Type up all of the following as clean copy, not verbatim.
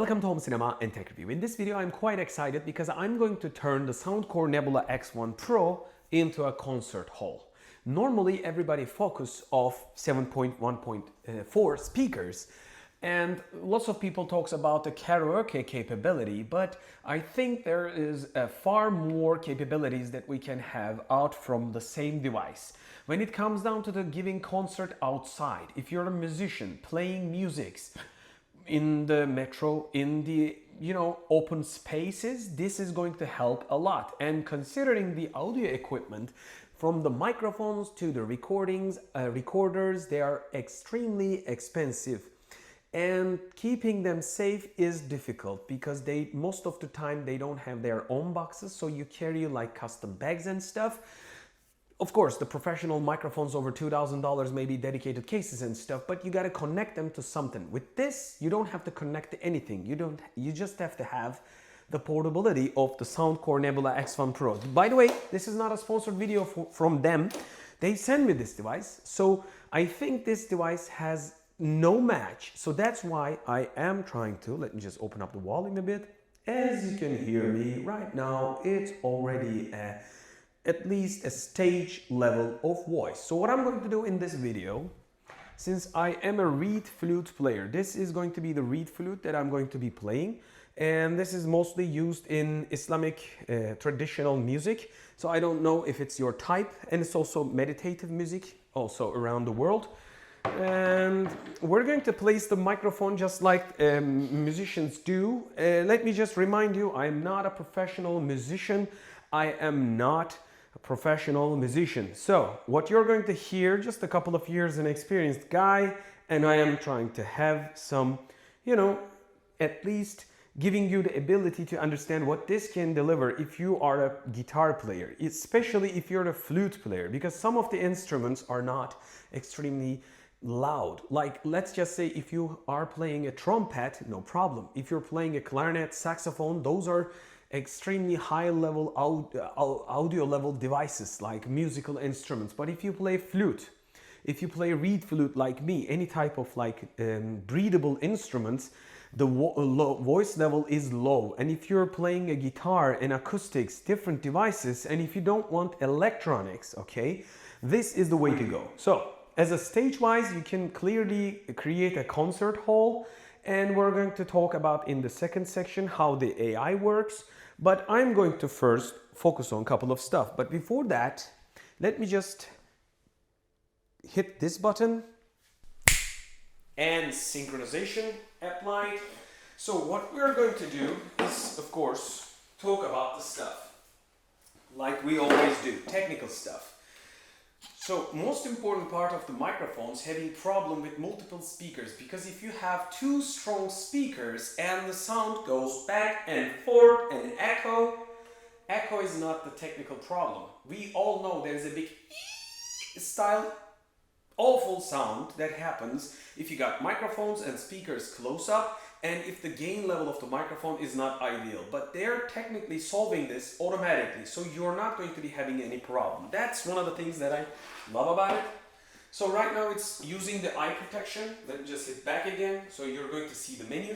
Welcome to Home Cinema and Tech Review. In this video I'm quite excited because I'm going to turn the Soundcore Nebula X1 Pro into a concert hall. Normally everybody focus off 7.1.4 speakers and lots of people talks about the karaoke capability, but I think there is far more capabilities that we can have out from the same device. When it comes down to the giving concert outside, if you're a musician playing music in the metro, in the open spaces, this is going to help a lot. And considering the audio equipment, from the microphones to the recorders, they are extremely expensive. And keeping them safe is difficult because most of the time they don't have their own boxes, so you carry like custom bags and stuff. Of course, the professional microphones over $2,000 may be dedicated cases and stuff, but you got to connect them to something. With this, you don't have to connect to anything. You just have to have the portability of the Soundcore Nebula X1 Pro. By the way, this is not a sponsored video from them. They sent me this device, so I think this device has no match. So that's why I am trying to, let me just open up the volume a bit. As you can hear me right now, it's already at least a stage level of voice. So what I'm going to do in this video, since I am a reed flute player, this is going to be the reed flute that I'm going to be playing, and this is mostly used in Islamic traditional music, so I don't know if it's your type, and it's also meditative music also around the world. And we're going to place the microphone just like musicians do. Let me just remind you, I'm not a professional musician. I am not a professional musician. So what you're going to hear, just a couple of years an experienced guy, and I am trying to have some, at least giving you the ability to understand what this can deliver if you are a guitar player, especially if you're a flute player, because some of the instruments are not extremely loud. Like, let's just say if you are playing a trumpet, no problem. If you're playing a clarinet, saxophone, those are extremely high level audio level devices, like musical instruments. But if you play flute, if you play reed flute like me, any type of like breathable instruments, the voice level is low. And if you're playing a guitar and acoustics, different devices, and if you don't want electronics, okay, this is the way to go. So as a stage-wise, you can clearly create a concert hall, and we're going to talk about in the second section how the AI works, but I'm going to first focus on a couple of stuff. But before that, let me just hit this button and synchronization applied. So what we're going to do is, of course, talk about the stuff like we always do, technical stuff. So most important part of the microphones having problem with multiple speakers, because if you have two strong speakers and the sound goes back and forth and echo is not the technical problem. We all know there's a big style awful sound that happens if you got microphones and speakers close up and if the gain level of the microphone is not ideal. But they're technically solving this automatically, so you're not going to be having any problem. That's one of the things that I love about it. So right now it's using the eye protection. Let me just hit back again, so you're going to see the menu.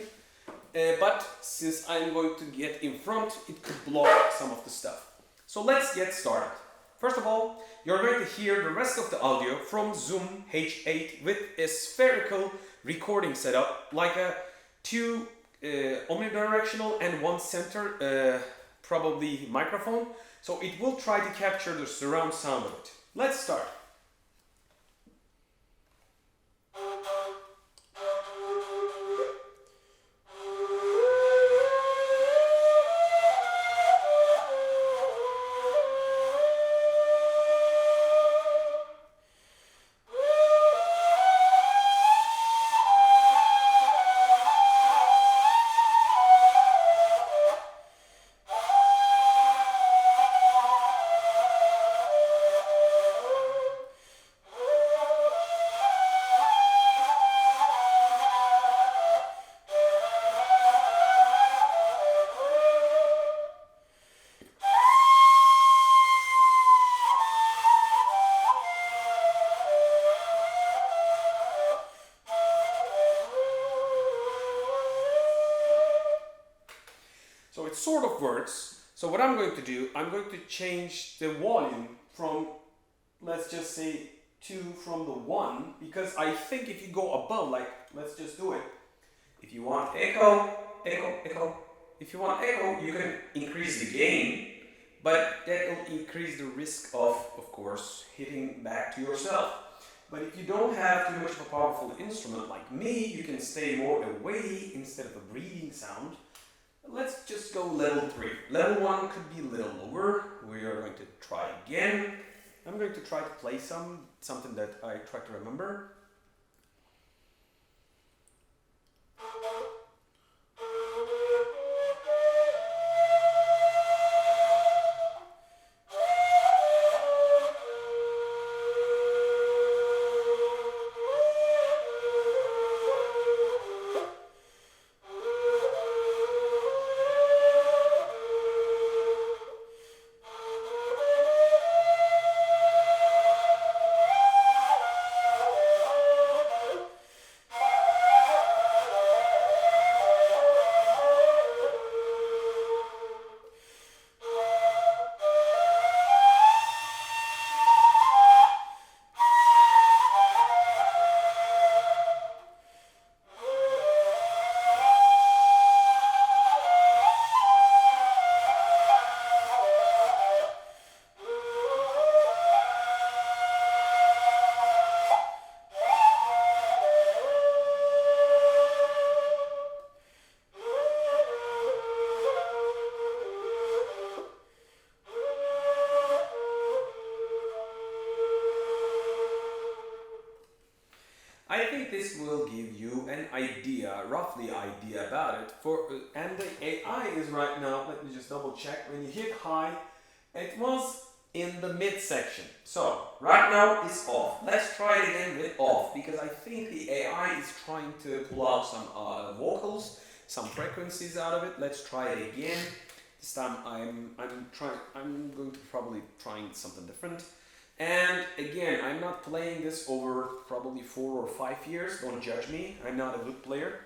But since I'm going to get in front, it could block some of the stuff. So let's get started. First of all, you're going to hear the rest of the audio from Zoom H8 with a spherical recording setup, like a two omnidirectional and one center probably microphone. So it will try to capture the surround sound of it. Let's start. So it sort of works. So what I'm going to do, I'm going to change the volume from, let's just say 2 from the 1, because I think if you go above, like, let's just do it. If you want echo, echo, echo. If you want echo, you can increase the gain, but that will increase the risk of course, hitting back to yourself. But if you don't have too much of a powerful instrument like me, you can stay more away instead of a breathing sound. Let's just go level 3. Level 1 could be a little lower. We are going to try again. I'm going to try to play something that I try to remember. I think this will give you an idea, roughly idea about it. And the AI is right now, let me just double check, when you hit high, it was in the mid section. So, right now it's off. Let's try it again with off, because I think the AI is trying to pull out some vocals, some frequencies out of it. Let's try it again. This time I'm going to probably trying something different. And again, I'm not playing this over probably 4 or 5 years. Don't judge me. I'm not a good player.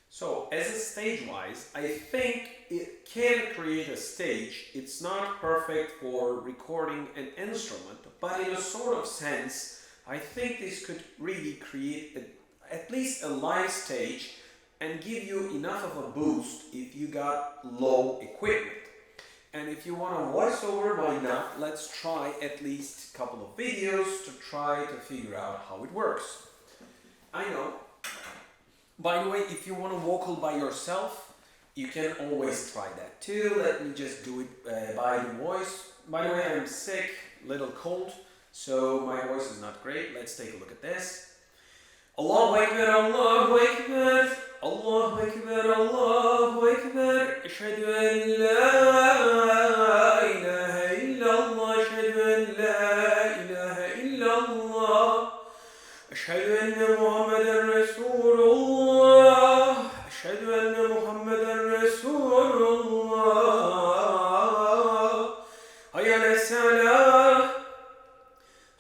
So as a stage-wise, I think it can create a stage. It's not perfect for recording an instrument, but in a sort of sense, I think this could really create at least a live stage and give you enough of a boost if you got low equipment. And if you want a voiceover, why not? Let's try at least a couple of videos to try to figure out how it works. I know. By the way, if you want a vocal by yourself, You can always try that too. Let me just do it by the voice. By the way, I'm sick, little cold, so my voice is not great. Let's take a look at this. Allahu Akbar, Allahu Akbar, Allahu Akbar, Allahu Akbar. Ashhadu an la ilaha illallah, ashhadu an la ilaha illallah, ashhadu anna Muhammadan Rasulullah, ashhadu anna Muhammadan Rasulullah. Hayya ala salah,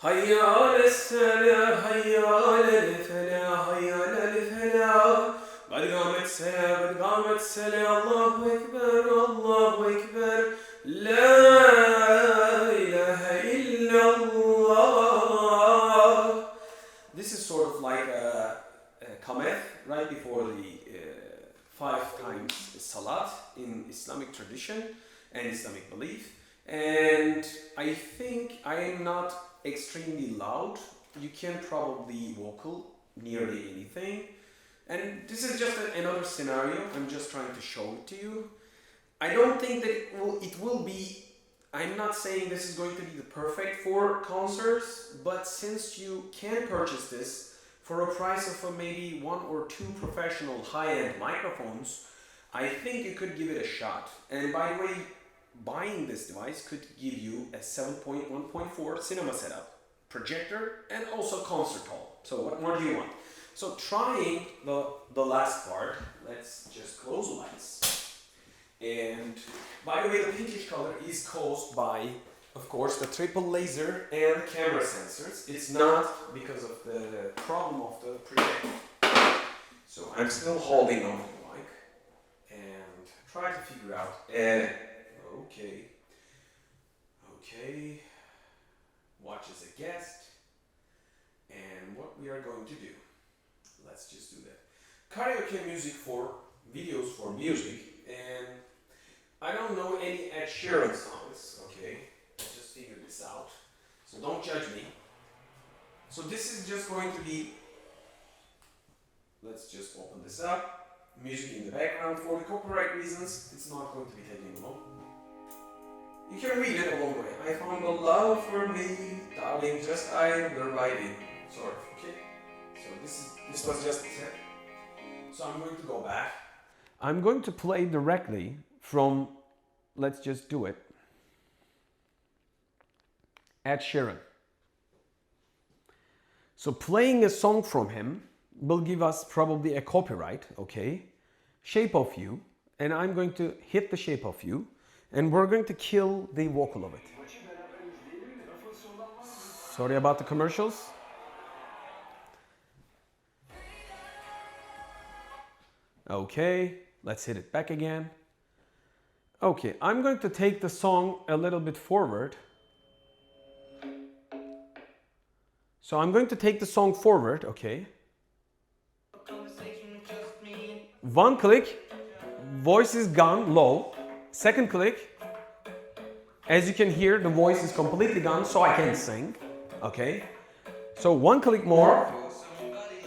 hayya ala salah, hayya ala al-falah, hayya ala al-falah. Qad qamat salah, qad qamat salah. Allahu Akbar, Allahu Akbar. La ilaha illallah. This is sort of like a kameth right before the 5 times salat in Islamic tradition and Islamic belief. And I think I am not extremely loud. You can probably vocal nearly anything. And this is just another scenario. I'm just trying to show it to you. I don't think that it will be, I'm not saying this is going to be the perfect for concerts, but since you can purchase this for a price of maybe 1 or 2 professional high-end microphones, I think you could give it a shot. And by the way, buying this device could give you a 7.1.4 cinema setup, projector, and also concert hall. So what more do you want? So trying the last part, let's just close the lights. And by the way, the pinkish color is caused by, of course, the triple laser and camera sensors. It's not because of the problem of the projector. So I'm still holding on to the mic and try to figure out. Okay. Watch as a guest. And what we are going to do. Let's just do that. Karaoke music for videos for music. And I don't know any Ed Sheeran songs. Okay. I just figured this out. So don't judge me. So this is just going to be. Let's just open this up. Music in the background. For the copyright reasons, it's not going to be taking long. You can read it along the way. I found a love for me, darling, just I'm the writing. Sort of, okay? So this was just a tip. So I'm going to go back. I'm going to play directly from, let's just do it, Ed Sheeran. So playing a song from him will give us probably a copyright, okay? Shape of You, and I'm going to hit the Shape of You, and we're going to kill the vocal of it. Sorry about the commercials. Okay, let's hit it back again. Okay, I'm going to take the song a little bit forward. So I'm going to take the song forward, okay. 1 click, voice is gone, low. 2nd click, as you can hear, the voice is completely gone, so I can sing, okay. So 1 click more,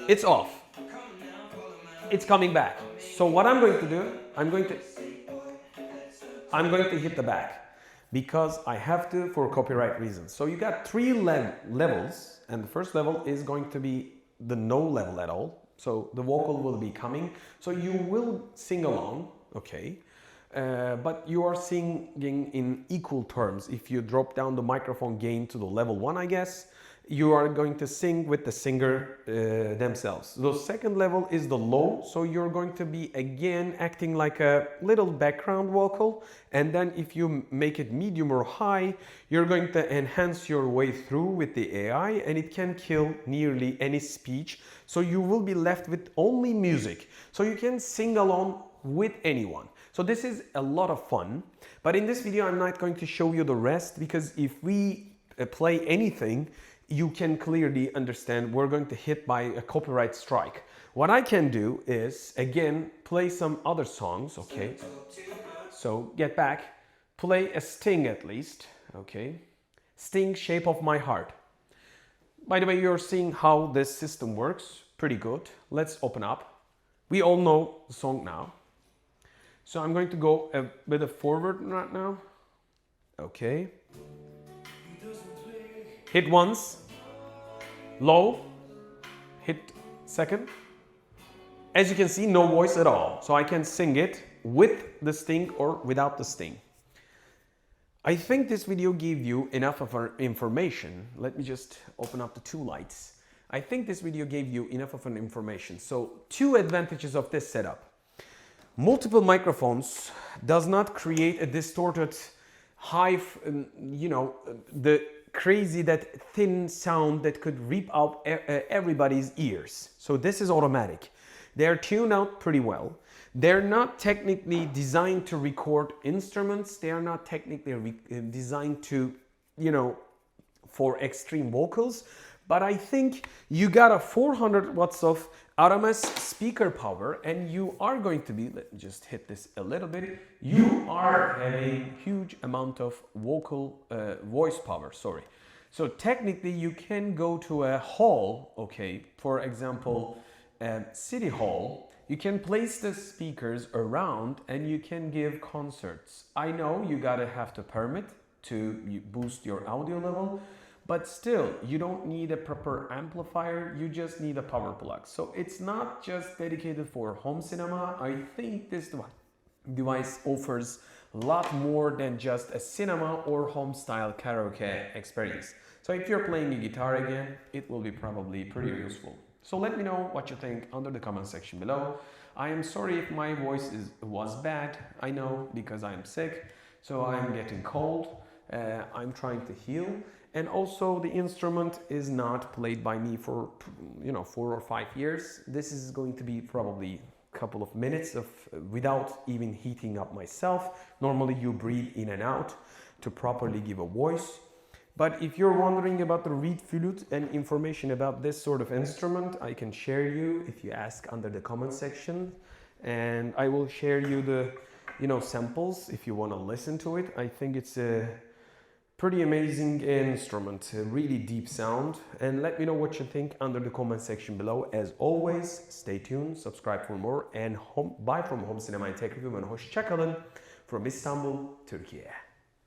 it's off. It's coming back. So what I'm going to do, I'm going to hit the back because I have to for copyright reasons. So you got 3 levels, and the first level is going to be the no level at all. So the vocal will be coming. So you will sing along, okay. But you are singing in equal terms. If you drop down the microphone gain to the level 1, I guess, you are going to sing with the singer themselves. The 2nd level is the low, so you're going to be again acting like a little background vocal, and then if you make it medium or high, you're going to enhance your way through with the AI, and it can kill nearly any speech, so you will be left with only music, so you can sing along with anyone. So this is a lot of fun, but in this video I'm not going to show you the rest, because if we play anything, you can clearly understand we're going to hit by a copyright strike. What I can do is, again, play some other songs, okay? So get back, play a Sting at least, okay? Sting, Shape of My Heart. By the way, you're seeing how this system works, pretty good. Let's open up. We all know the song now. So I'm going to go a bit forward right now. Okay. Hit once, low, hit second. As you can see, no voice at all. So I can sing it with the sting or without the sting. I think this video gave you enough of our information. Let me just open up the two lights. I think this video gave you enough of an information. So 2 advantages of this setup. Multiple microphones does not create a distorted high, the crazy, that thin sound that could rip out everybody's ears. So this is automatic. They're tuned out pretty well. They're not technically designed to record instruments. They are not technically designed to, for extreme vocals. But I think you got a 400 watts of RMS speaker power, and you are going to be, let me just hit this a little bit, you are having huge amount of voice power, sorry. So technically you can go to a hall, okay, for example, City Hall, you can place the speakers around and you can give concerts. I know you gotta have to permit to boost your audio level, but still, you don't need a proper amplifier, you just need a power plug. So it's not just dedicated for home cinema. I think this device offers a lot more than just a cinema or home style karaoke experience. So if you're playing a guitar again, it will be probably pretty useful. So let me know what you think under the comment section below. I am sorry if my voice was bad, I know, because I'm sick, so I'm getting cold. I'm trying to heal, and also the instrument is not played by me for 4 or 5 years. This is going to be probably a couple of minutes of without even heating up myself. Normally you breathe in and out to properly give a voice. But if you're wondering about the reed flute and information about this sort of instrument, I can share you if you ask under the comment section, and I will share you the samples if you want to listen to it. I think it's a pretty amazing instrument, a really deep sound, and let me know what you think under the comment section below. As always, stay tuned, subscribe for more, and bye from Home Cinema and Tech Review, and hoşça kalın from Istanbul, Turkey.